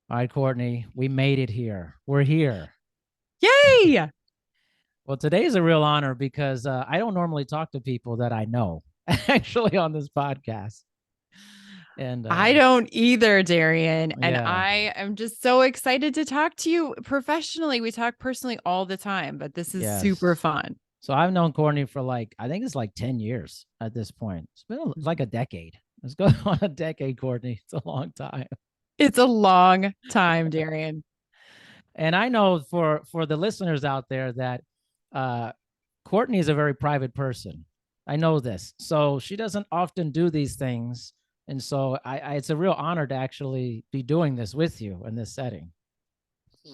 All right, Cortney, we made it here. We're here. Yay! Well, today is a real honor because I don't normally talk to people that I know actually on this podcast. And I don't either, Darian. And yeah, I am just so excited to talk to you professionally. We talk personally all the time, but this is super yes. fun. So I've known Cortney for I think it's like 10 years at this point. It's been like a decade. It's going on a decade, Cortney. It's a long time. It's a long time, Darian. And I know for the listeners out there that uh, Cortney is a very private person. I know this. So she doesn't often do these things. And so it's a real honor to actually be doing this with you in this setting.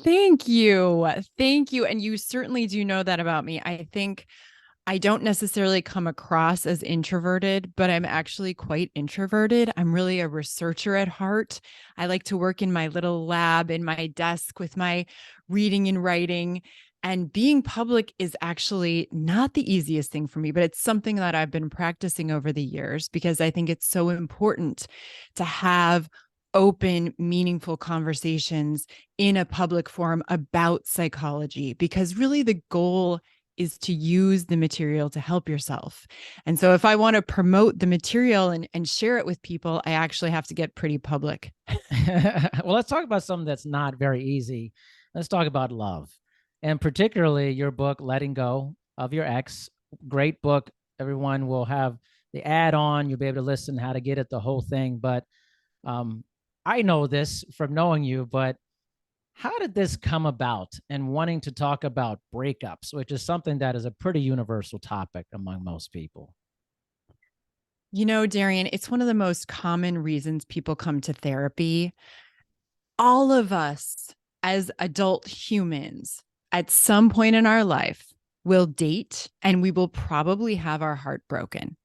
Thank you. Thank you. And you certainly do know that about me. I think I don't necessarily come across as introverted, but I'm actually quite introverted. I'm really a researcher at heart. I like to work in my little lab in my desk with my reading and writing. And being public is actually not the easiest thing for me, but it's something that I've been practicing over the years because I think it's so important to have open, meaningful conversations in a public forum about psychology, because really the goal is to use the material to help yourself. And so if I want to promote the material and share it with people, I actually have to get pretty public. Well, let's talk about something that's not very easy. Let's talk about love, and particularly your book, Letting Go of Your Ex. Great book. Everyone will have the add on. You'll be able to listen how to get it, the whole thing. But um, I know this from knowing you, but how did this come about and wanting to talk about breakups, which is something that is a pretty universal topic among most people? You know, Darian, it's one of the most common reasons people come to therapy. All of us as adult humans at some point in our life will date and we will probably have our heart broken.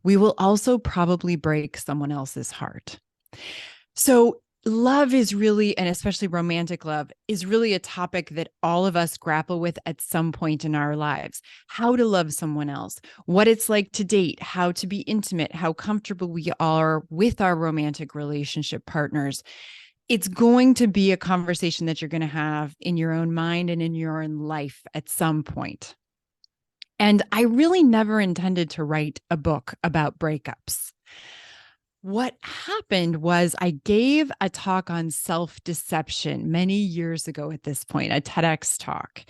We will also probably break someone else's heart. So, love is really, and especially romantic love, is really a topic that all of us grapple with at some point in our lives. How to love someone else, what it's like to date, how to be intimate, how comfortable we are with our romantic relationship partners. It's going to be a conversation that you're going to have in your own mind and in your own life at some point. And I really never intended to write a book about breakups. What happened was I gave a talk on self-deception many years ago at this point, a TEDx talk,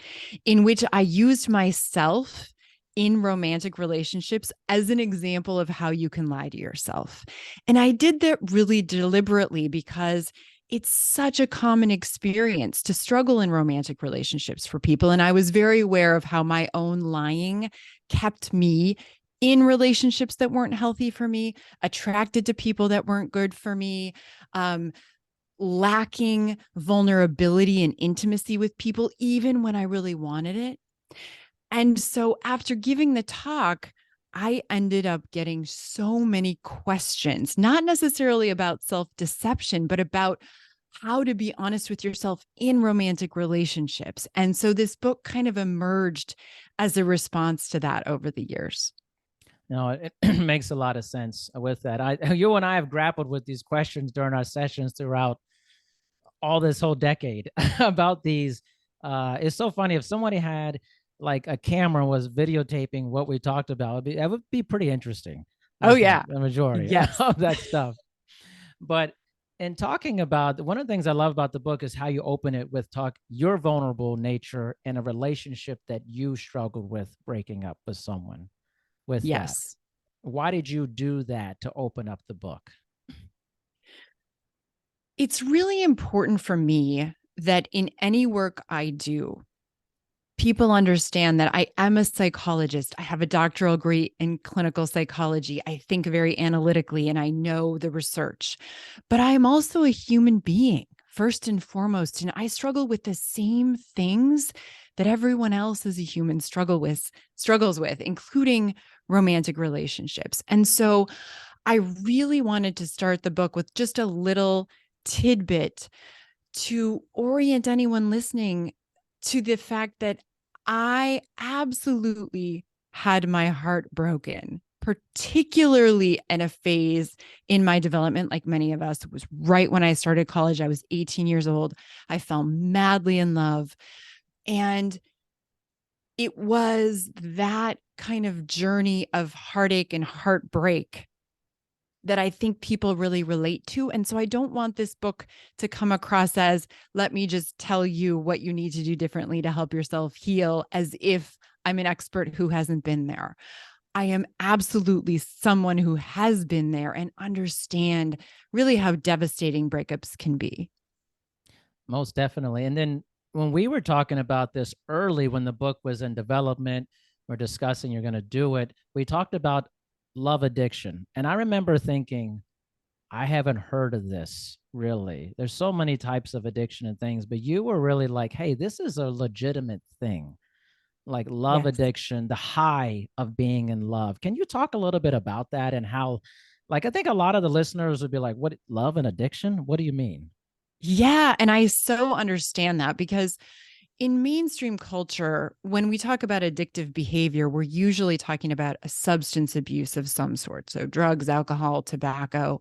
in which I used myself in romantic relationships as an example of how you can lie to yourself. And I did that really deliberately because it's such a common experience to struggle in romantic relationships for people. And I was very aware of how my own lying kept me in relationships that weren't healthy for me, attracted to people that weren't good for me, lacking vulnerability and intimacy with people, even when I really wanted it. And so after giving the talk, I ended up getting so many questions, not necessarily about self-deception, but about how to be honest with yourself in romantic relationships. And so this book kind of emerged as a response to that over the years. No, it makes a lot of sense with that. You and I have grappled with these questions during our sessions throughout all this whole decade about these. It's so funny if somebody had like a camera was videotaping what we talked about. That would be pretty interesting. I Oh, think yeah. the majority Yes. of that stuff. But in talking about one of the things I love about the book is how you open it with talk your vulnerable nature in a relationship that you struggled with breaking up with someone with that. Yes. Why did you do that to open up the book? It's really important for me that in any work I do, people understand that I am a psychologist. I have a doctoral degree in clinical psychology. I think very analytically and I know the research, but I am also a human being first and foremost. And I struggle with the same things that everyone else as a human struggles with, including romantic relationships. And so I really wanted to start the book with just a little tidbit to orient anyone listening to the fact that I absolutely had my heart broken particularly in a phase in my development, like many of us. It was right when I started college. I was 18 years old. I fell madly in love. And it was that kind of journey of heartache and heartbreak that I think people really relate to. And so I don't want this book to come across as, let me just tell you what you need to do differently to help yourself heal, as if I'm an expert who hasn't been there. I am absolutely someone who has been there and understand really how devastating breakups can be. Most definitely. And then when we were talking about this early, when the book was in development, we're discussing you're going to do it, we talked about love addiction. And I remember thinking, I haven't heard of this really. There's so many types of addiction and things, but you were really like, hey, this is a legitimate thing, like love Yes. addiction, the high of being in love. Can you talk a little bit about that and how, like, I think a lot of the listeners would be like, what, love and addiction? What do you mean? Yeah. And I so understand that, because in mainstream culture, when we talk about addictive behavior, we're usually talking about a substance abuse of some sort. So drugs, alcohol, tobacco.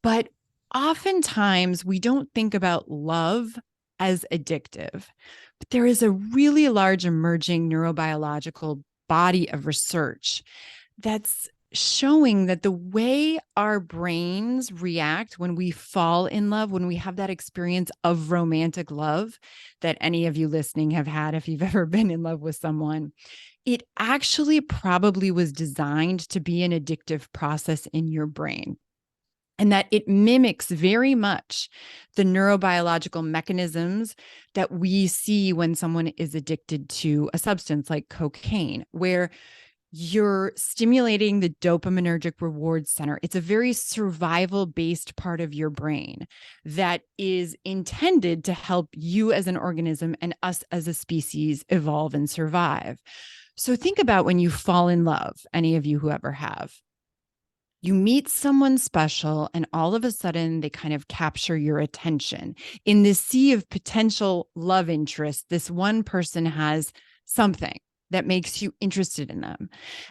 But oftentimes we don't think about love as addictive. But there is a really large emerging neurobiological body of research that's showing that the way our brains react when we fall in love, when we have that experience of romantic love that any of you listening have had, if you've ever been in love with someone, it actually probably was designed to be an addictive process in your brain. And that it mimics very much the neurobiological mechanisms that we see when someone is addicted to a substance like cocaine, where you're stimulating the dopaminergic reward center. It's a very survival-based part of your brain that is intended to help you as an organism and us as a species evolve and survive. So think about when you fall in love, any of you who ever have. You meet someone special, and all of a sudden they kind of capture your attention. In this sea of potential love interest, this one person has something that makes you interested in them.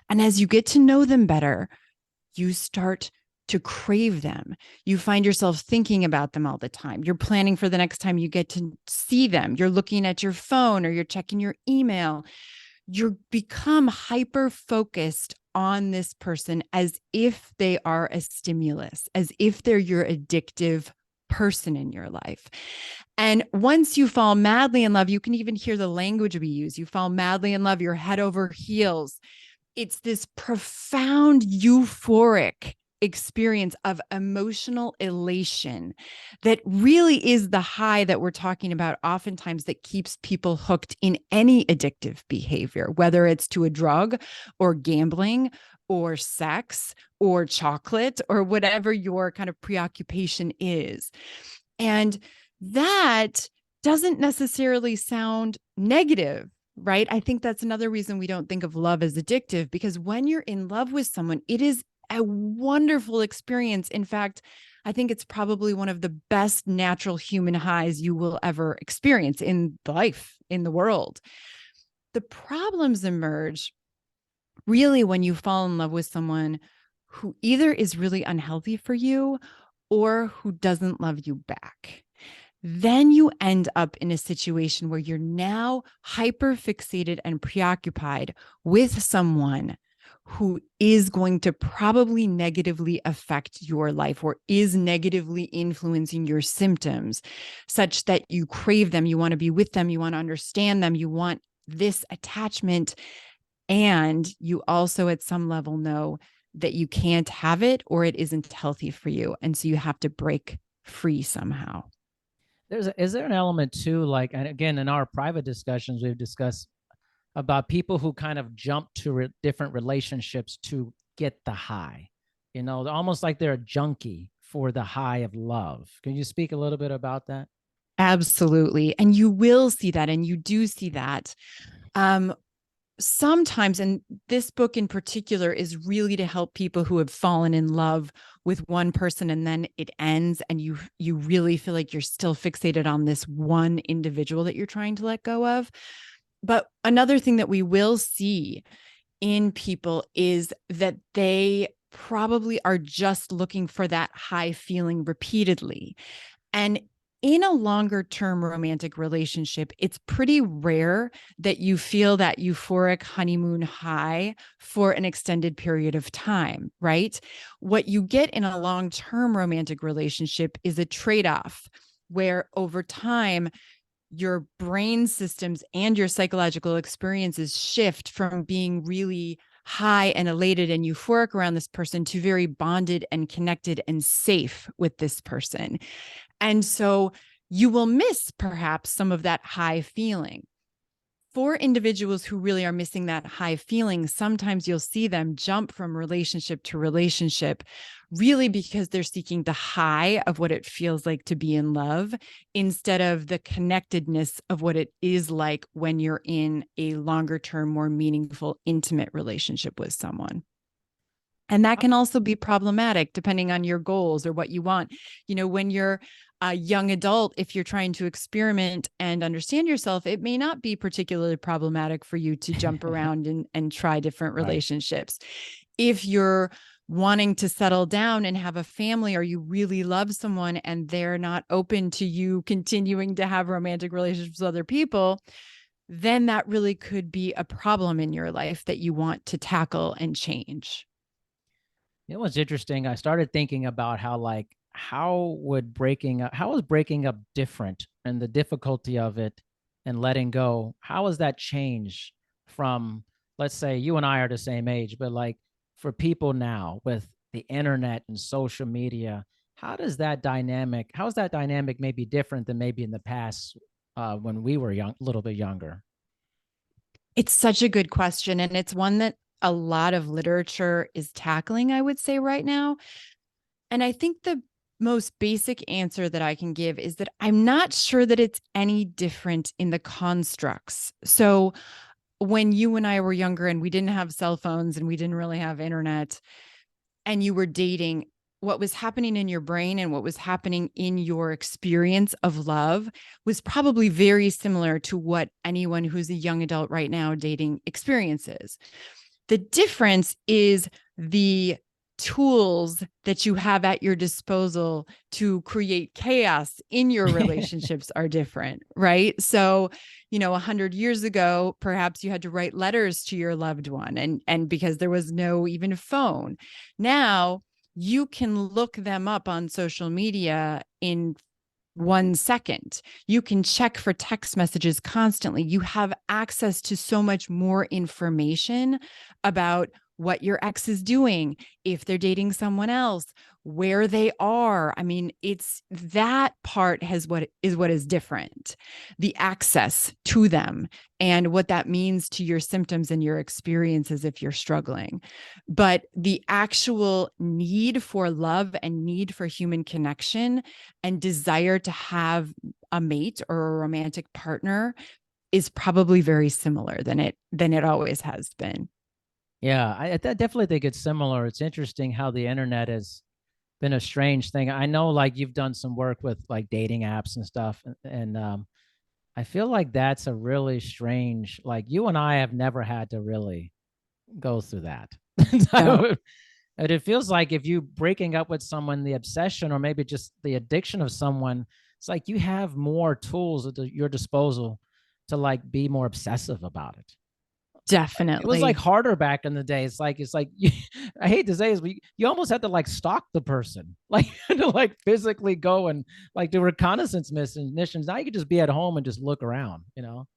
And as you get to know them better, you start to crave them. You find yourself thinking about them all the time. You're planning for the next time you get to see them. You're looking at your phone or you're checking your email. You become hyper focused on this person as if they are a stimulus, as if they're your addictive person in your life. And once you fall madly in love, you can even hear the language we use. You fall madly in love, you're head over heels. It's this profound euphoric experience of emotional elation that really is the high that we're talking about oftentimes, that keeps people hooked in any addictive behavior, whether it's to a drug or gambling or sex or chocolate or whatever your kind of preoccupation is. And that doesn't necessarily sound negative, right? I think that's another reason we don't think of love as addictive, because when you're in love with someone, it is a wonderful experience. In fact, I think it's probably one of the best natural human highs you will ever experience in life, in the world. The problems emerge really when you fall in love with someone who either is really unhealthy for you or who doesn't love you back. Then you end up in a situation where you're now hyper fixated and preoccupied with someone who is going to probably negatively affect your life or is negatively influencing your symptoms, such that you crave them, you want to be with them, you want to understand them, you want this attachment. And you also at some level know that you can't have it or it isn't healthy for you. And so you have to break free somehow. Is there an element too, like, and again, in our private discussions, we've discussed about people who kind of jump to different relationships to get the high, almost like they're a junkie for the high of love. Can you speak a little bit about that? Absolutely. And you will see that. And you do see that. Sometimes, and this book in particular is really to help people who have fallen in love with one person and then it ends and you really feel like you're still fixated on this one individual that you're trying to let go of. But another thing that we will see in people is that they probably are just looking for that high feeling repeatedly. And in a longer term romantic relationship, it's pretty rare that you feel that euphoric honeymoon high for an extended period of time, right? What you get in a long term romantic relationship is a trade off where over time, your brain systems and your psychological experiences shift from being really high and elated and euphoric around this person to very bonded and connected and safe with this person. And so you will miss perhaps some of that high feeling. For individuals who really are missing that high feeling, sometimes you'll see them jump from relationship to relationship, really because they're seeking the high of what it feels like to be in love instead of the connectedness of what it is like when you're in a longer term, more meaningful, intimate relationship with someone. And that can also be problematic depending on your goals or what you want. You know, when you're a young adult, if you're trying to experiment and understand yourself, it may not be particularly problematic for you to jump around and try different Right. relationships. If you're wanting to settle down and have a family, or you really love someone and they're not open to you continuing to have romantic relationships with other people, then that really could be a problem in your life that you want to tackle and change. You know what's interesting? I started thinking about how like how is breaking up different and the difficulty of it and letting go? How has that changed from, let's say you and I are the same age, but like for people now with the internet and social media, how is that dynamic maybe different than maybe in the past when we were young, a little bit younger? It's such a good question. And it's one that a lot of literature is tackling, I would say, right now. And I think the most basic answer that I can give is that I'm not sure that it's any different in the constructs. So when you and I were younger and we didn't have cell phones and we didn't really have internet and you were dating, what was happening in your brain and what was happening in your experience of love was probably very similar to what anyone who's a young adult right now dating experiences. The difference is the tools that you have at your disposal to create chaos in your relationships are different, right? So, you know, 100 years ago, perhaps you had to write letters to your loved one and because there was no even phone. Now, you can look them up on social media in 1 second. You can check for text messages constantly. You have access to so much more information about what your ex is doing, if they're dating someone else, where they are. I mean, it's that part what is different. The access to them and what that means to your symptoms and your experiences if you're struggling. But the actual need for love and need for human connection and desire to have a mate or a romantic partner is probably very similar than it always has been. Yeah, I definitely think it's similar. It's interesting how the internet has been a strange thing. I know like you've done some work with like dating apps and stuff, and I feel like that's a really strange, like you and I have never had to really go through that. No, And it feels like if you breaking up with someone, the obsession or maybe just the addiction of someone, it's like you have more tools at your disposal to like be more obsessive about it. It was like definitely. harder back in the day. It's like you, I hate to say this, but you almost had to like stalk the person, like to like physically go and like do reconnaissance missions. Now you could just be at home and just look around, you know?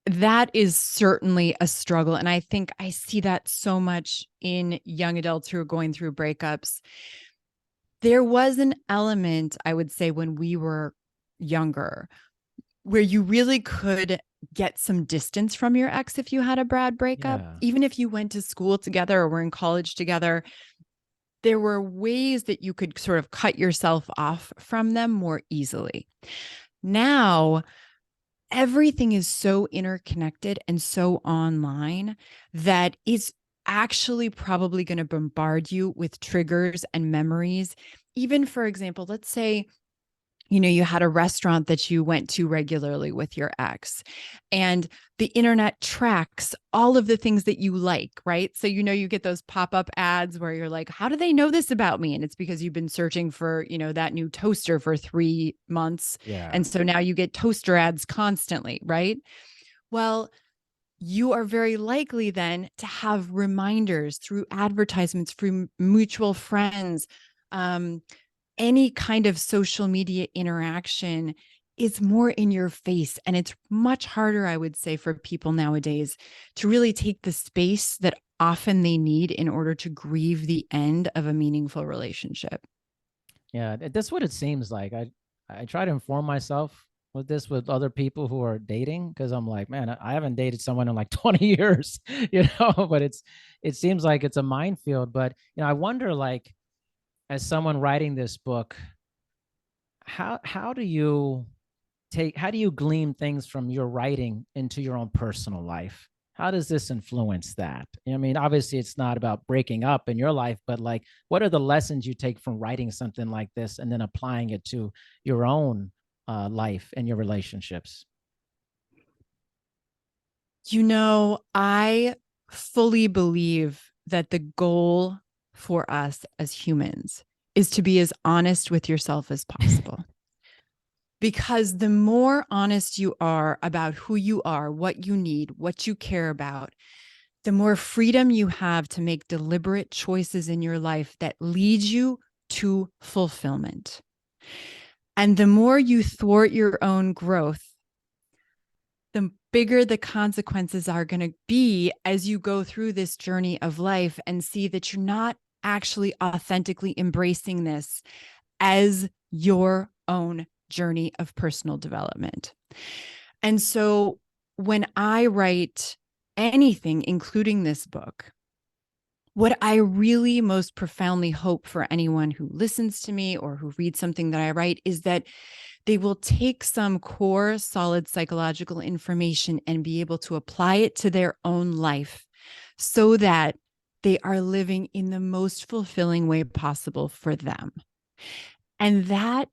That is certainly a struggle. And I think I see that so much in young adults who are going through breakups. There was an element, I would say, when we were younger, where you really could get some distance from your ex if you had a bad breakup. Yeah. Even if you went to school together or were in college together, there were ways that you could sort of cut yourself off from them more easily. Now, everything is so interconnected and so online that it's actually probably going to bombard you with triggers and memories. Even, for example, let's say You had a restaurant that you went to regularly with your ex, and the internet tracks all of the things that you like, right? So, you get those pop-up ads where you're like, how do they know this about me? And it's because you've been searching for, that new toaster for 3 months. Yeah. And so now you get toaster ads constantly, right? Well, you are very likely then to have reminders through advertisements, through mutual friends, um, any kind of social media interaction is more in your face. And it's much harder, I would say, for people nowadays to really take the space that often they need in order to grieve the end of a meaningful relationship. Yeah, that's what it seems like. I try to inform myself with this with other people who are dating because I'm like, man, I haven't dated someone in like 20 years, but it seems like it's a minefield. But I wonder, like, as someone writing this book, how do you how do you glean things from your writing into your own personal life? How does this influence that? I mean, obviously it's not about breaking up in your life, but like, what are the lessons you take from writing something like this and then applying it to your own life and your relationships? I fully believe that the goal for us as humans is to be as honest with yourself as possible. Because the more honest you are about who you are, what you need, what you care about, the more freedom you have to make deliberate choices in your life that lead you to fulfillment. And the more you thwart your own growth, the bigger the consequences are going to be as you go through this journey of life and see that you're not actually authentically embracing this as your own journey of personal development. And so when I write anything, including this book, what I really most profoundly hope for anyone who listens to me or who reads something that I write is that they will take some core, solid psychological information and be able to apply it to their own life so that they are living in the most fulfilling way possible for them. And that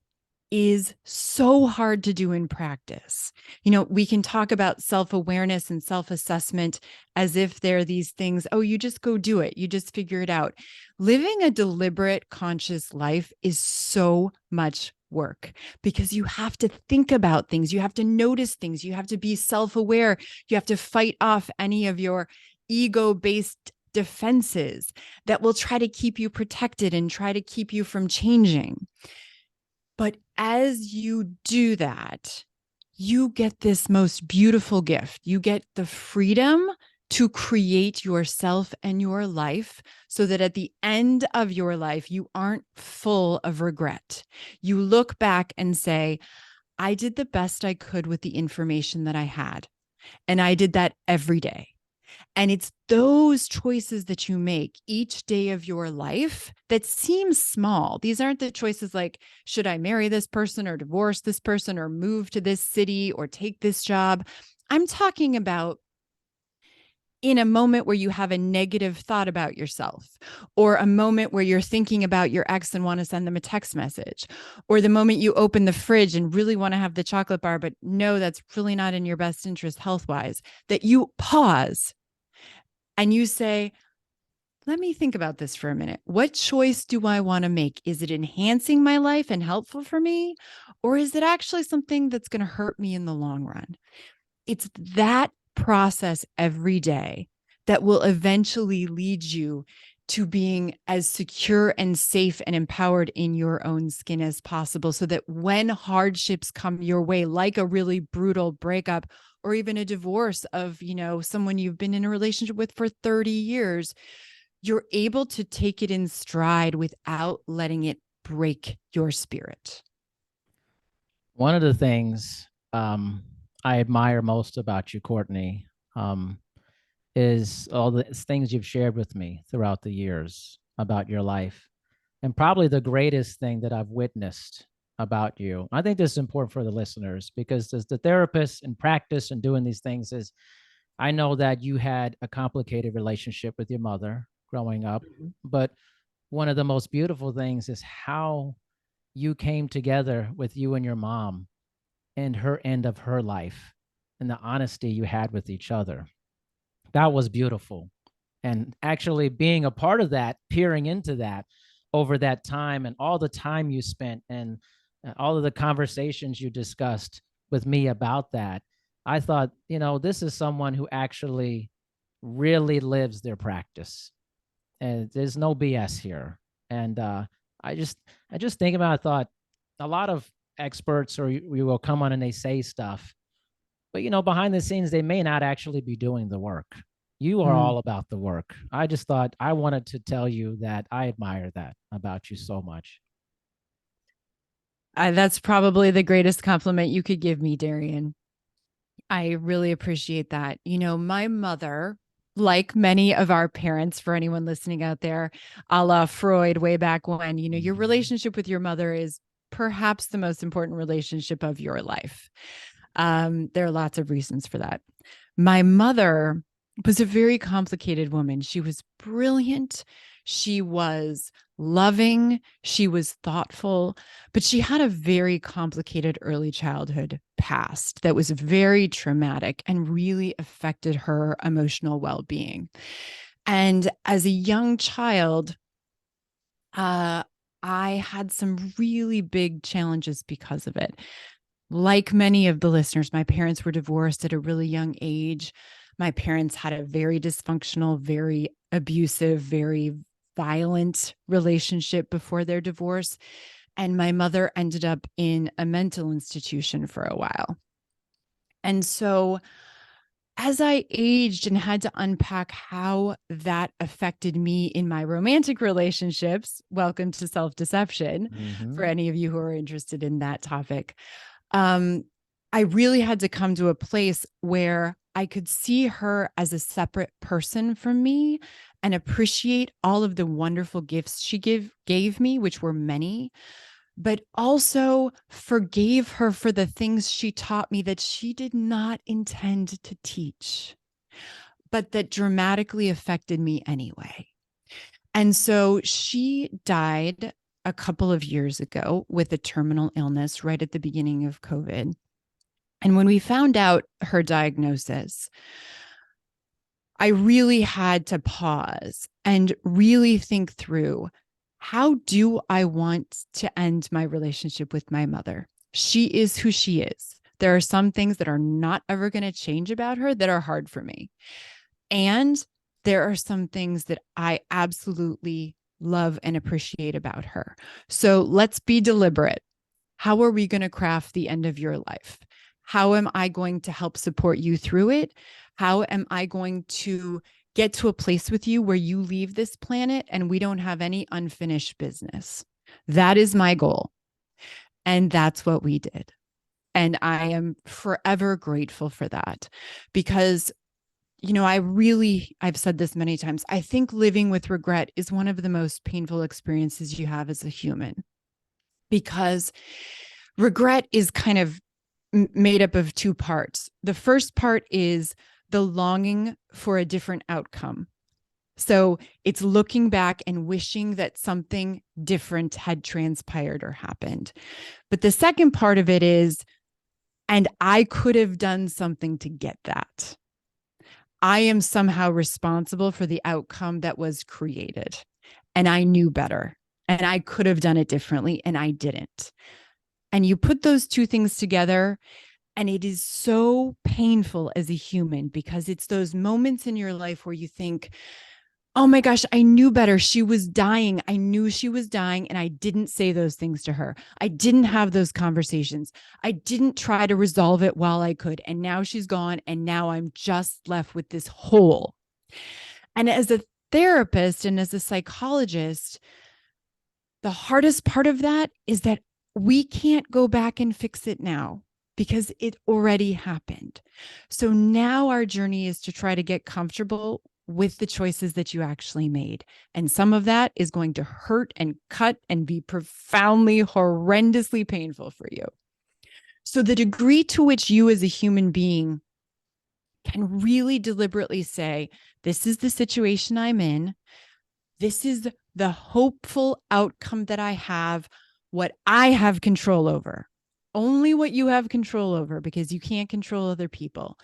is so hard to do in practice. We can talk about self-awareness and self-assessment as if they're these things, oh, you just go do it, you just figure it out. Living a deliberate, conscious life is so much work because you have to think about things, you have to notice things, you have to be self-aware, you have to fight off any of your ego-based defenses that will try to keep you protected and try to keep you from changing. But as you do that, you get this most beautiful gift. You get the freedom to create yourself and your life so that at the end of your life, you aren't full of regret. You look back and say, I did the best I could with the information that I had. And I did that every day. And it's those choices that you make each day of your life that seem small. These aren't the choices like, should I marry this person or divorce this person or move to this city or take this job? I'm talking about in a moment where you have a negative thought about yourself, or a moment where you're thinking about your ex and want to send them a text message, or the moment you open the fridge and really want to have the chocolate bar, but no, that's really not in your best interest health wise, that you pause and you say, let me think about this for a minute. What choice do I want to make? Is it enhancing my life and helpful for me? Or is it actually something that's going to hurt me in the long run? It's that process every day that will eventually lead you to being as secure and safe and empowered in your own skin as possible, so that when hardships come your way, like a really brutal breakup or even a divorce of, someone you've been in a relationship with for 30 years, you're able to take it in stride without letting it break your spirit. One of the things I admire most about you, Cortney, is all the things you've shared with me throughout the years about your life. And probably the greatest thing that I've witnessed about you, I think this is important for the listeners because as the therapist in practice and doing these things is, I know that you had a complicated relationship with your mother growing up, Mhm. but one of the most beautiful things is how you came together with you and your mom and her end of her life and the honesty you had with each other. That was beautiful. And actually being a part of that, peering into that over that time and all the time you spent and all of the conversations you discussed with me about that, I thought, this is someone who actually really lives their practice. And there's no BS here. And I just I just think about, I thought a lot of experts or we will come on and they say stuff, but behind the scenes they may not actually be doing the work. You are Mm. all about the work. I just thought I wanted to tell you that I admire that about you so much. That's probably the greatest compliment you could give me, Darian. I really appreciate that. My mother, like many of our parents, for anyone listening out there, a la Freud way back when, your Mhm. relationship with your mother is perhaps the most important relationship of your life. There are lots of reasons for that. My mother was a very complicated woman. She was brilliant. She was loving. She was thoughtful, but she had a very complicated early childhood past that was very traumatic and really affected her emotional well being. And as a young child, uh, I had some really big challenges because of it. Like many of the listeners, my parents were divorced at a really young age. My parents had a very dysfunctional, very abusive, very violent relationship before their divorce. And my mother ended up in a mental institution for a while. And so, as I aged and had to unpack how that affected me in my romantic relationships, welcome to self deception for Mhm. any of you who are interested in that topic. um, I really had to come to a place where I could see her as a separate person from me and appreciate all of the wonderful gifts she gave me, which were many, but also forgave her for the things she taught me that she did not intend to teach, but that dramatically affected me anyway. And so she died a couple of years ago with a terminal illness right at the beginning of COVID. And when we found out her diagnosis, I really had to pause and really think through, how do I want to end my relationship with my mother? She is who she is. There are some things that are not ever going to change about her that are hard for me. And there are some things that I absolutely love and appreciate about her. So let's be deliberate. How are we going to craft the end of your life? How am I going to help support you through it? How am I going to get to a place with you where you leave this planet and we don't have any unfinished business? That is my goal. And that's what we did. And I am forever grateful for that because, I've said this many times. I think living with regret is one of the most painful experiences you have as a human because regret is kind of made up of two parts. The first part is the longing for a different outcome. So it's looking back and wishing that something different had transpired or happened. But the second part of it is, and I could have done something to get that. I am somehow responsible for the outcome that was created. And I knew better. And I could have done it differently, and I didn't. And you put those two things together, and it is so painful as a human because it's those moments in your life where you think, oh my gosh, I knew better. She was dying. I knew she was dying, and I didn't say those things to her. I didn't have those conversations. I didn't try to resolve it while I could. And now she's gone, and now I'm just left with this hole. And as a therapist and as a psychologist, the hardest part of that is that we can't go back and fix it now because it already happened. So now our journey is to try to get comfortable with the choices that you actually made. And some of that is going to hurt and cut and be profoundly, horrendously painful for you. So the degree to which you as a human being can really deliberately say, this is the situation I'm in. This is the hopeful outcome that I have. what I have control over, only what you have control over, because you can't control other people.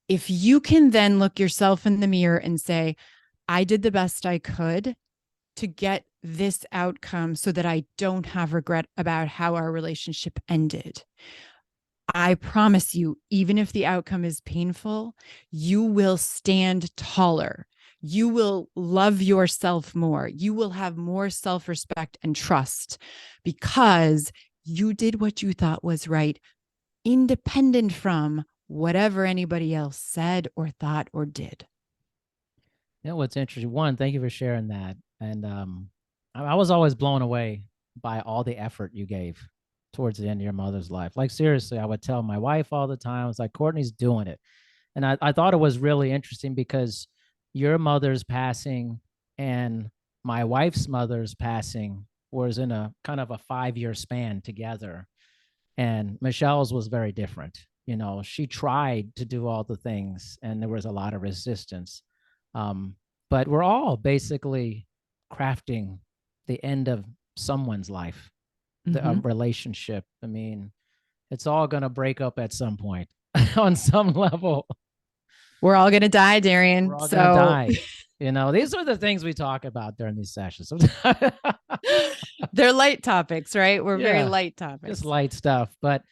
If you can then look yourself in the mirror and say, I did the best I could to get this outcome so that I don't have regret about how our relationship ended. I promise you, even if the outcome is painful, you will stand taller. You will love yourself more. You will have more self-respect and trust because you did what you thought was right, independent from whatever anybody else said or thought or did. You know what's interesting? One, thank you for sharing that. And I was always blown away by all the effort you gave towards the end of your mother's life. Like seriously, I would tell my wife all the time, I was like, Cortney's doing it. And I thought it was really interesting because your mother's passing and my wife's mother's passing was in a kind of a 5-year span together. And Michelle's was very different. You know, she tried to do all the things and there was a lot of resistance. But we're all basically crafting the end of someone's life, the relationship. I mean, it's all going to break up at some point on some level. We're all going to die, Darian. We're all going to die. You know, these are the things we talk about during these sessions. They're light topics, right? We're very light topics. Just light stuff. But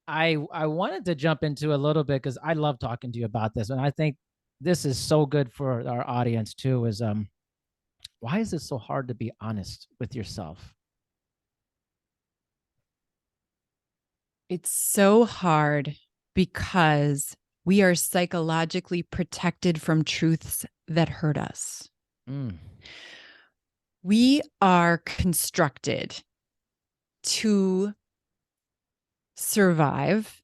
I wanted to jump into a little bit because I love talking to you about this. And I think this is so good for our audience too, is why is it so hard to be honest with yourself? It's so hard because we are psychologically protected from truths that hurt us. We are constructed to survive,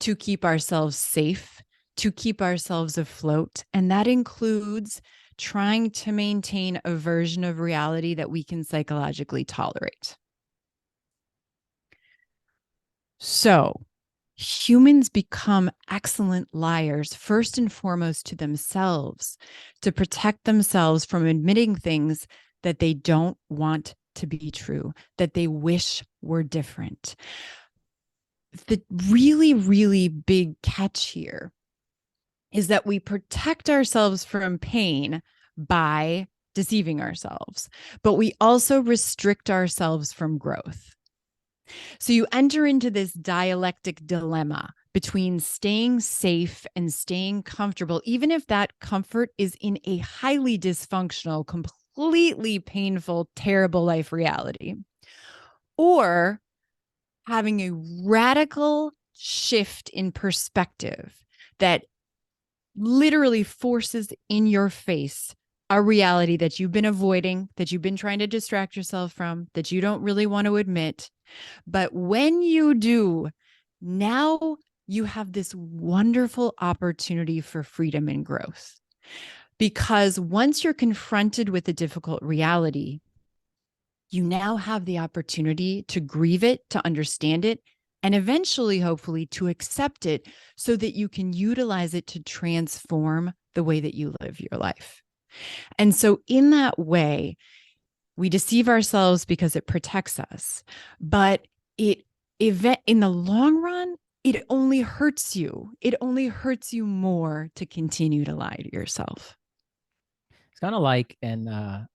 to keep ourselves safe, to keep ourselves afloat. And that includes trying to maintain a version of reality that we can psychologically tolerate. So humans become excellent liars, first and foremost to themselves, to protect themselves from admitting things that they don't want to be true, that they wish were different. The really, really big catch here is that we protect ourselves from pain by deceiving ourselves, but we also restrict ourselves from growth. So you enter into this dialectic dilemma between staying safe and staying comfortable, even if that comfort is in a highly dysfunctional, completely painful, terrible life reality, or having a radical shift in perspective that literally forces in your face a reality that you've been avoiding, that you've been trying to distract yourself from, that you don't really want to admit. But when you do, now you have this wonderful opportunity for freedom and growth. Because once you're confronted with a difficult reality, you now have the opportunity to grieve it, to understand it, and eventually, hopefully, to accept it so that you can utilize it to transform the way that you live your life. And so in that way, we deceive ourselves because it protects us, but in the long run, it only hurts you. It only hurts you more to continue to lie to yourself. It's kind of like in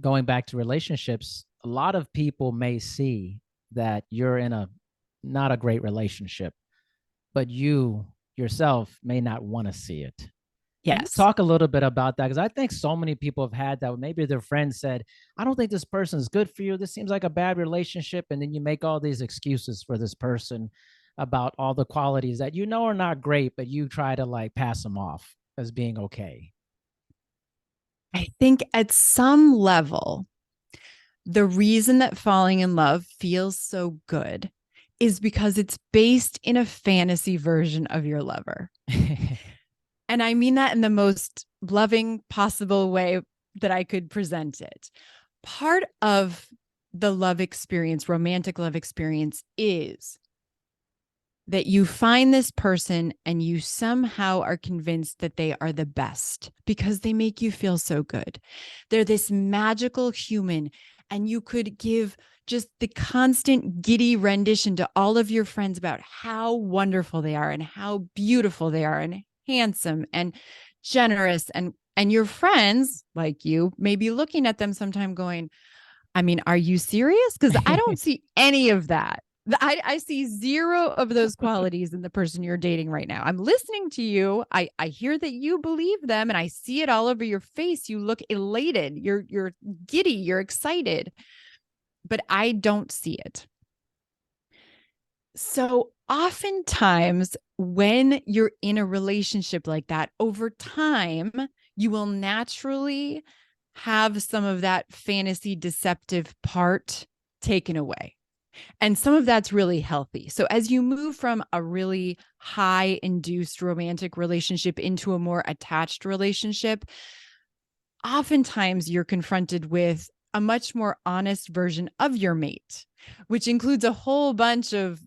going back to relationships, a lot of people may see that you're in a not a great relationship, but you yourself may not want to see it. Yes. Talk a little bit about that, because I think so many people have had that. Maybe their friend said, I don't think this person is good for you. This seems like a bad relationship. And then you make all these excuses for this person about all the qualities that you know are not great, but you try to like pass them off as being okay. I think at some level, the reason that falling in love feels so good is because it's based in a fantasy version of your lover. And I mean that in the most loving possible way that I could present it. Part of the love experience, romantic love experience, is that you find this person and you somehow are convinced that they are the best because they make you feel so good. They're this magical human, and you could give just the constant giddy rendition to all of your friends about how wonderful they are and how beautiful they are and handsome and generous, and your friends like you may be looking at them sometime going, I mean, are you serious? Because I don't see any of that. I see zero of those qualities in the person you're dating right now. I'm listening to you. I hear that you believe them, and I see it all over your face. You look elated. You're giddy. You're excited, but I don't see it. So oftentimes when you're in a relationship like that, over time, you will naturally have some of that fantasy deceptive part taken away. And some of that's really healthy. So as you move from a really high induced romantic relationship into a more attached relationship, oftentimes you're confronted with a much more honest version of your mate, which includes a whole bunch of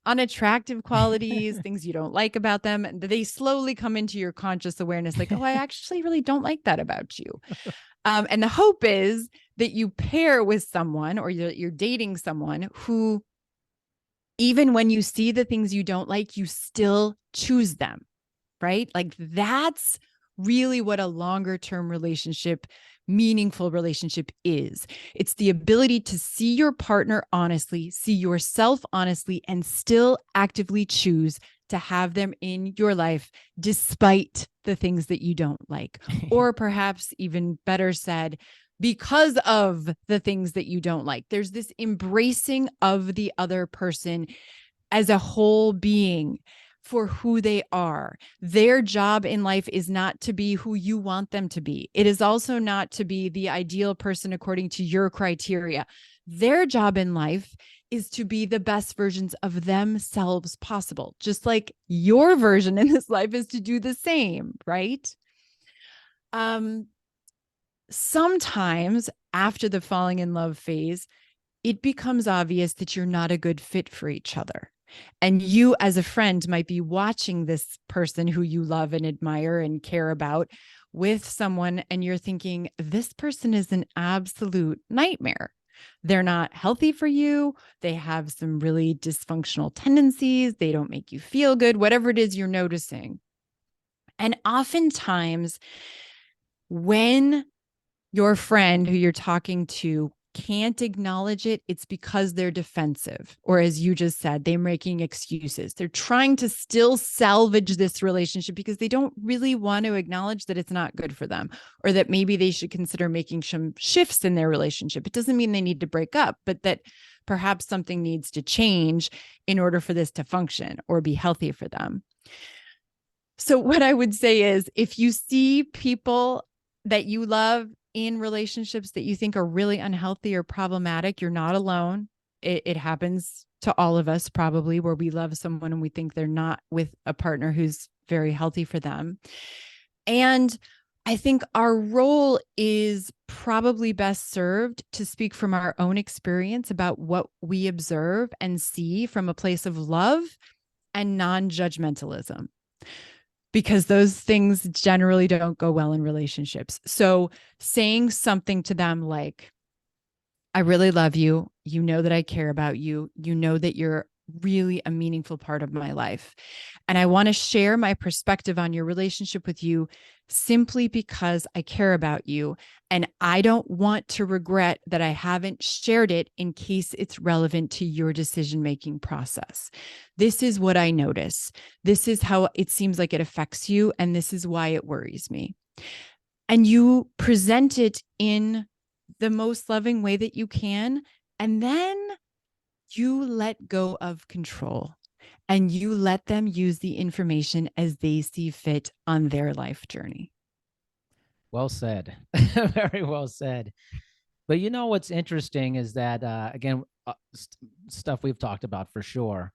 unattractive qualities, things you don't like about them. They slowly come into your conscious awareness like, oh, I actually really don't like that about you. And the hope is that you pair with someone, or you're dating someone who, even when you see the things you don't like, you still choose them, right? Like that's really what a longer term relationship, meaningful relationship is. It's the ability to see your partner honestly, see yourself honestly, and still actively choose to have them in your life despite the things that you don't like. Or perhaps even better said, because of the things that you don't like. There's this embracing of the other person as a whole being for who they are. Their job in life is not to be who you want them to be. It is also not to be the ideal person according to your criteria. Their job in life is to be the best versions of themselves possible, just like your version in this life is to do the same, right? Sometimes after the falling in love phase, it becomes obvious that you're not a good fit for each other. And you, as a friend, might be watching this person who you love and admire and care about with someone, and you're thinking, this person is an absolute nightmare. They're not healthy for you. They have some really dysfunctional tendencies. They don't make you feel good, whatever it is you're noticing. And oftentimes, when your friend who you're talking to can't acknowledge it, it's because they're defensive. Or as you just said, they're making excuses. They're trying to still salvage this relationship because they don't really want to acknowledge that it's not good for them, or that maybe they should consider making some shifts in their relationship. It doesn't mean they need to break up, but that perhaps something needs to change in order for this to function or be healthy for them. So what I would say is, if you see people that you love in relationships that you think are really unhealthy or problematic, you're not alone. It happens to all of us probably, where we love someone and we think they're not with a partner who's very healthy for them. And I think our role is probably best served to speak from our own experience about what we observe and see from a place of love and non-judgmentalism, because those things generally don't go well in relationships. So saying something to them like, I really love you. You know that I care about you. You know that you're really a meaningful part of my life. And I want to share my perspective on your relationship with you simply because I care about you. And I don't want to regret that I haven't shared it in case it's relevant to your decision-making process. This is what I notice. This is how it seems like it affects you. And this is why it worries me. And you present it in the most loving way that you can. And then you let go of control and you let them use the information as they see fit on their life journey. Well said. Very well said. But you know what's interesting is that again, stuff we've talked about for sure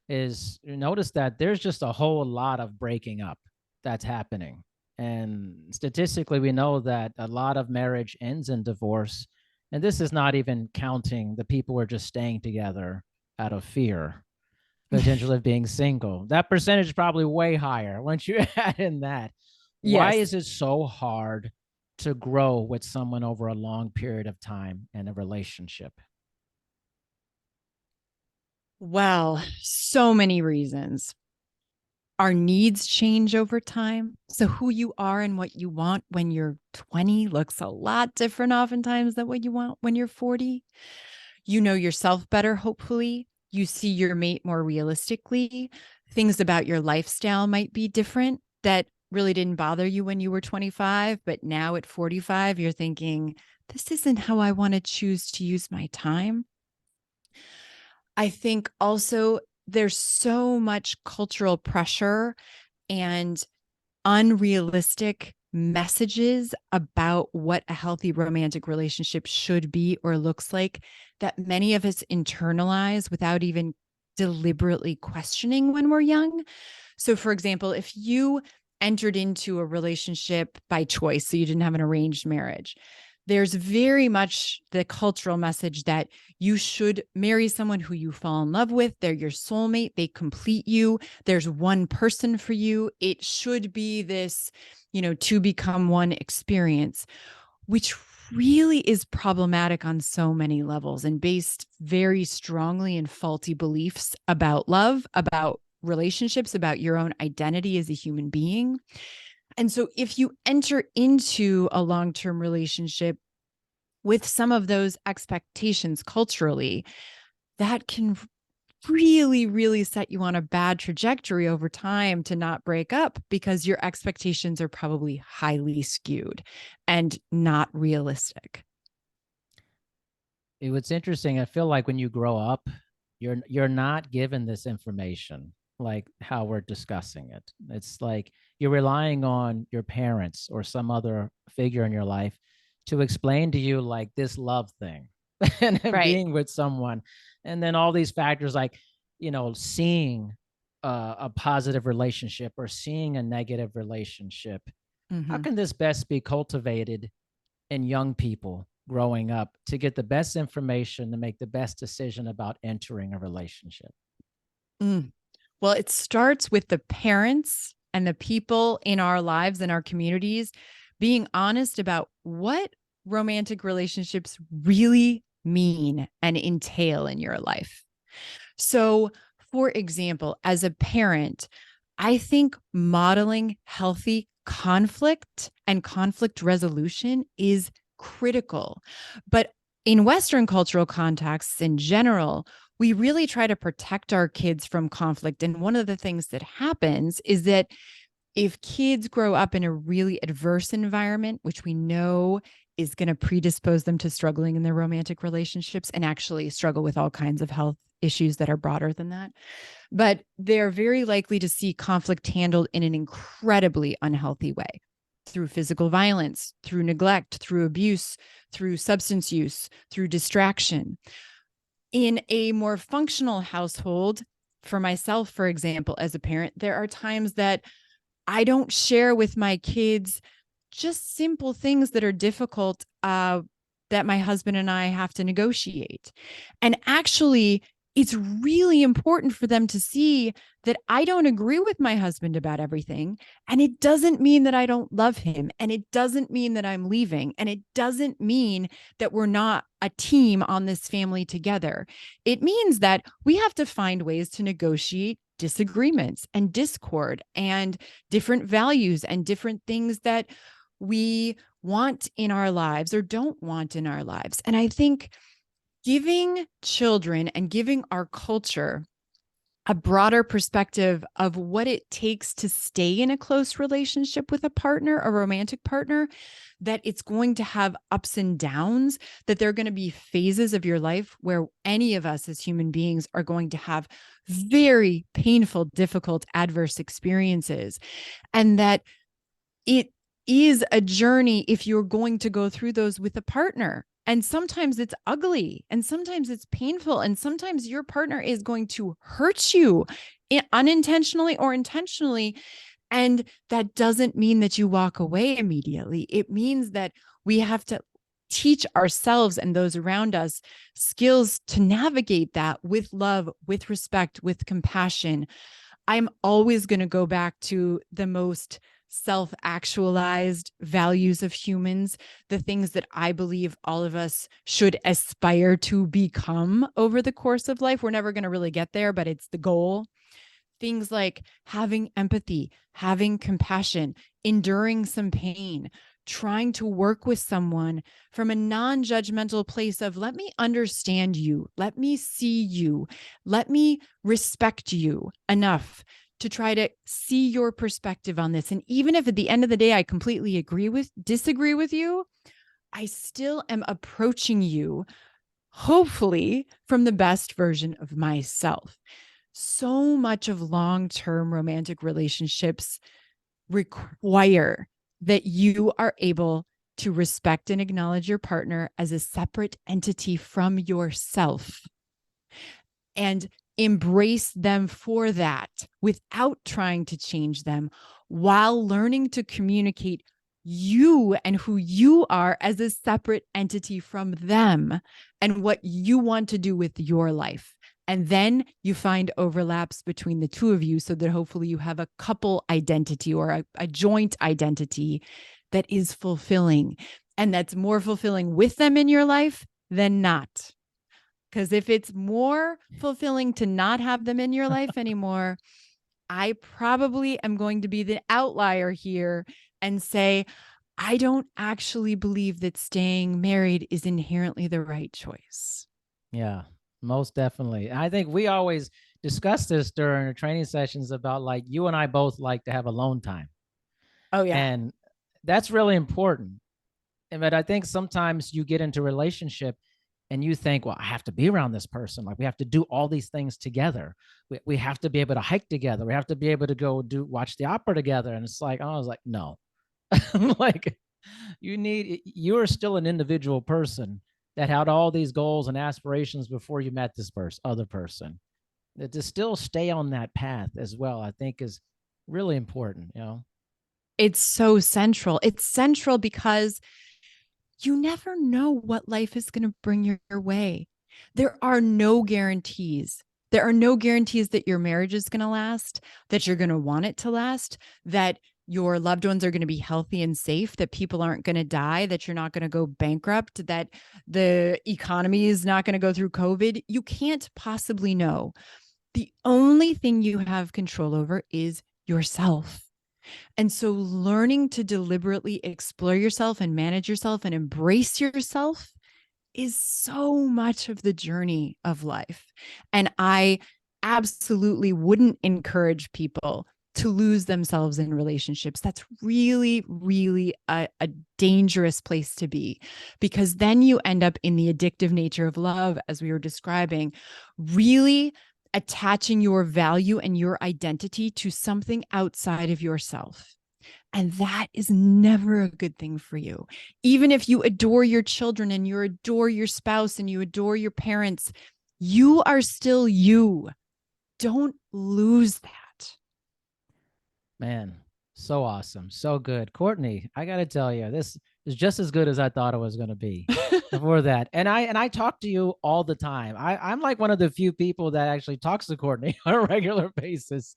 is, you notice that there's just a whole lot of breaking up that's happening. And statistically, we know that a lot of marriage ends in divorce. And this is not even counting the people who are just staying together out of fear, potential of being single. That percentage is probably way higher once you add in that. Why Yes. is it so hard to grow with someone over a long period of time in a relationship? Well, so many reasons. Our needs change over time. So who you are and what you want when you're 20 looks a lot different oftentimes than what you want when you're 40. You know yourself better, hopefully. You see your mate more realistically. Things about your lifestyle might be different that really didn't bother you when you were 25, but now at 45, you're thinking, this isn't how I want to choose to use my time. I think also there's so much cultural pressure and unrealistic messages about what a healthy romantic relationship should be or looks like that many of us internalize without even deliberately questioning when we're young. So, for example, if you entered into a relationship by choice, so you didn't have an arranged marriage, there's very much the cultural message that you should marry someone who you fall in love with. They're your soulmate. They complete you. There's one person for you. It should be this, to become one experience, which really is problematic on so many levels and based very strongly in faulty beliefs about love, about relationships, about your own identity as a human being. And so if you enter into a long-term relationship with some of those expectations culturally, that can really, really set you on a bad trajectory over time to not break up because your expectations are probably highly skewed and not realistic. What's interesting, I feel like when you grow up, you're not given this information like how we're discussing it. It's like you're relying on your parents or some other figure in your life to explain to you like this love thing and then Right. being with someone. And then all these factors like, seeing a positive relationship or seeing a negative relationship. How Mm-hmm. can this best be cultivated in young people growing up to get the best information to make the best decision about entering a relationship? Mm. Well, it starts with the parents and the people in our lives and our communities being honest about what romantic relationships really mean and entail in your life. So, for example, as a parent, I think modeling healthy conflict and conflict resolution is critical. But in Western cultural contexts in general, we really try to protect our kids from conflict. And one of the things that happens is that if kids grow up in a really adverse environment, which we know is going to predispose them to struggling in their romantic relationships and actually struggle with all kinds of health issues that are broader than that, but they're very likely to see conflict handled in an incredibly unhealthy way through physical violence, through neglect, through abuse, through substance use, through distraction. In a more functional household, for myself, for example, as a parent, there are times that I don't share with my kids just simple things that are difficult that my husband and I have to negotiate. And actually, it's really important for them to see that I don't agree with my husband about everything. And it doesn't mean that I don't love him. And it doesn't mean that I'm leaving. And it doesn't mean that we're not a team on this family together. It means that we have to find ways to negotiate disagreements and discord and different values and different things that we want in our lives or don't want in our lives. And I think giving children and giving our culture a broader perspective of what it takes to stay in a close relationship with a partner, a romantic partner, that it's going to have ups and downs, that there are going to be phases of your life where any of us as human beings are going to have very painful, difficult, adverse experiences, and that it is a journey if you're going to go through those with a partner. And sometimes it's ugly and sometimes it's painful. And sometimes your partner is going to hurt you unintentionally or intentionally. And that doesn't mean that you walk away immediately. It means that we have to teach ourselves and those around us skills to navigate that with love, with respect, with compassion. I'm always going to go back to the most self-actualized values of humans, the things that I believe all of us should aspire to become over the course of life. We're never going to really get there, but it's the goal. Things like having empathy, having compassion, enduring some pain, trying to work with someone from a non-judgmental place of, let me understand you, let me see you, let me respect you enough to try to see your perspective on this. And even if at the end of the day, I completely disagree with you, I still am approaching you, hopefully, from the best version of myself. So much of long-term romantic relationships require that you are able to respect and acknowledge your partner as a separate entity from yourself and embrace them for that without trying to change them, while learning to communicate you and who you are as a separate entity from them and what you want to do with your life. And then you find overlaps between the two of you so that hopefully you have a couple identity or a joint identity that is fulfilling, and that's more fulfilling with them in your life than not. Because if it's more fulfilling to not have them in your life anymore, I probably am going to be the outlier here and say, I don't actually believe that staying married is inherently the right choice. Yeah, most definitely. I think we always discuss this during the training sessions about, like, you and I both like to have alone time. Oh, yeah. And that's really important. But I think sometimes you get into a relationship and you think, well, I have to be around this person. Like, we have to do all these things together. We have to be able to hike together. We have to be able to go watch the opera together. And it's like, I was like, no, like, you are still an individual person that had all these goals and aspirations before you met this other person. That to still stay on that path as well, I think, is really important, you know? It's so central. It's central because you never know what life is going to bring your way. There are no guarantees. There are no guarantees that your marriage is going to last, that you're going to want it to last, that your loved ones are going to be healthy and safe, that people aren't going to die, that you're not going to go bankrupt, that the economy is not going to go through COVID. You can't possibly know. The only thing you have control over is yourself. And so learning to deliberately explore yourself and manage yourself and embrace yourself is so much of the journey of life. And I absolutely wouldn't encourage people to lose themselves in relationships. That's really, really a dangerous place to be, because then you end up in the addictive nature of love, as we were describing, really attaching your value and your identity to something outside of yourself. And that is never a good thing for you. Even if you adore your children and you adore your spouse and you adore your parents, you are still you. Don't lose that. Man, so awesome. So good. Cortney, I got to tell you, this is just as good as I thought it was going to be for that. And I talk to you all the time. I'm like one of the few people that actually talks to Cortney on a regular basis.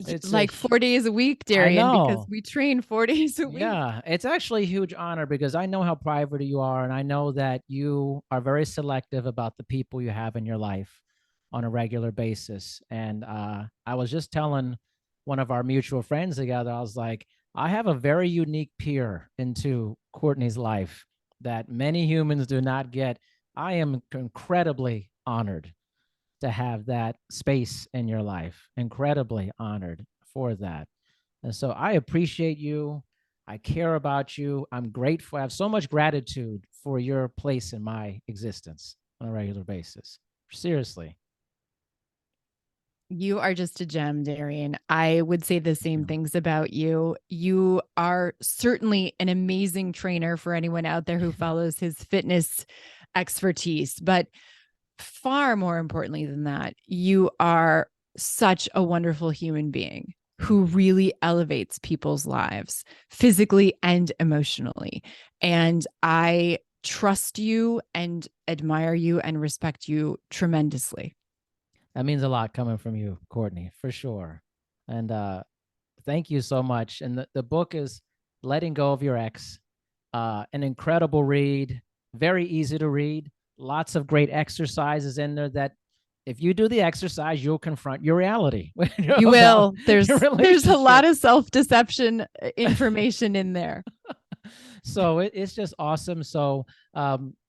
It's Like 4 days a week, I Darian, because know. we train 4 days a week. Yeah, it's actually a huge honor because I know how private you are, and I know that you are very selective about the people you have in your life on a regular basis. And I was just telling one of our mutual friends together, I was like, I have a very unique peer into Cortney's life that many humans do not get. I am incredibly honored to have that space in your life, incredibly honored for that. And so I appreciate you. I care about you. I'm grateful. I have so much gratitude for your place in my existence on a regular basis. Seriously. You are just a gem, Darian. I would say the same Yeah. things about you. You are certainly an amazing trainer for anyone out there who follows his fitness expertise. But far more importantly than that, you are such a wonderful human being who really elevates people's lives physically and emotionally. And I trust you and admire you and respect you tremendously. That means a lot coming from you, Cortney, for sure. And Thank you so much. And the book is Letting Go of Your Ex. An incredible read, very easy to read. Lots of great exercises in there that if you do the exercise, you'll confront your reality. You will. There's a lot of self-deception information in there. So it's just awesome. So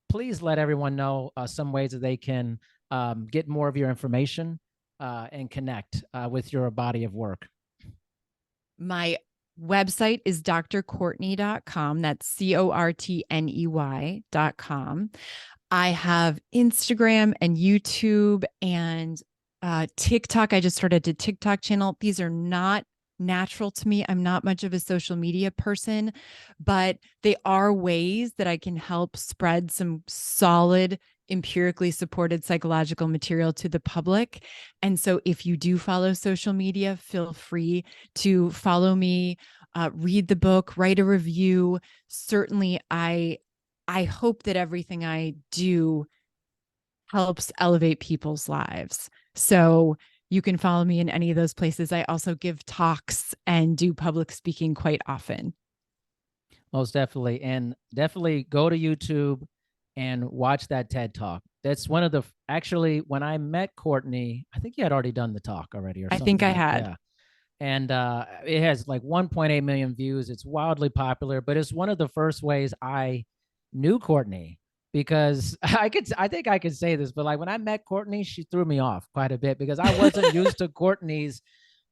please let everyone know some ways that they can get more of your information and connect with your body of work. My website is drcortney.com. That's CORTNEY.com. I have Instagram and YouTube and TikTok. I just started a TikTok channel. These are not natural to me. I'm not much of a social media person, but they are ways that I can help spread some solid, empirically supported psychological material to the public. And so if you do follow social media, feel free to follow me, read the book, write a review. Certainly, I hope that everything I do helps elevate people's lives. So you can follow me in any of those places. I also give talks and do public speaking quite often. Most definitely. And definitely go to YouTube and watch that TED Talk. That's one of the, actually, when I met Cortney, I think you had already done the talk already or something. I think I had. Yeah. And it has like 1.8 million views. It's wildly popular, but it's one of the first ways I knew Cortney, because I think I could say this, but like when I met Cortney, she threw me off quite a bit because I wasn't used to Cortney's,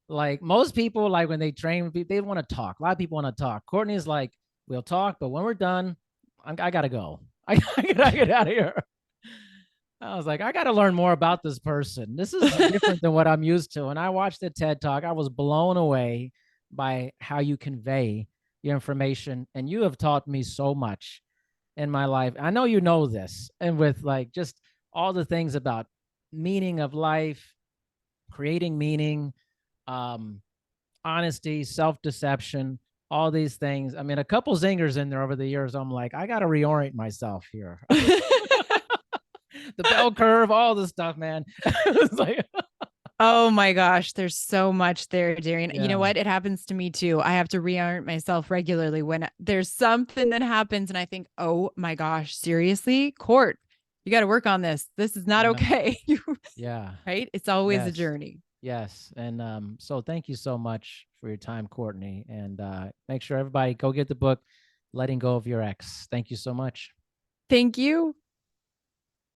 like most people, like when they train, they want to talk. A lot of people want to talk. Cortney's like, we'll talk, but when we're done, I got to go. I gotta get out of here. I was like, I got to learn more about this person. This is different than what I'm used to. And I watched the TED Talk. I was blown away by how you convey your information. And you have taught me so much in my life. I know you know this, and with like just all the things about meaning of life, creating meaning, honesty, self-deception, all these things. I mean, a couple zingers in there over the years. I'm like, I got to reorient myself here. The bell curve, all this stuff, man. It's like, oh my gosh, there's so much there, Darian. Yeah. You know what? It happens to me too. I have to reorient myself regularly when there's something that happens and I think, oh my gosh, seriously? Court, you got to work on this. This is not okay. Yeah. Right? It's always a Yes. journey. Yes. And so thank you so much for your time, Cortney. And make sure everybody go get the book, Letting Go of Your Ex. Thank you so much. Thank you.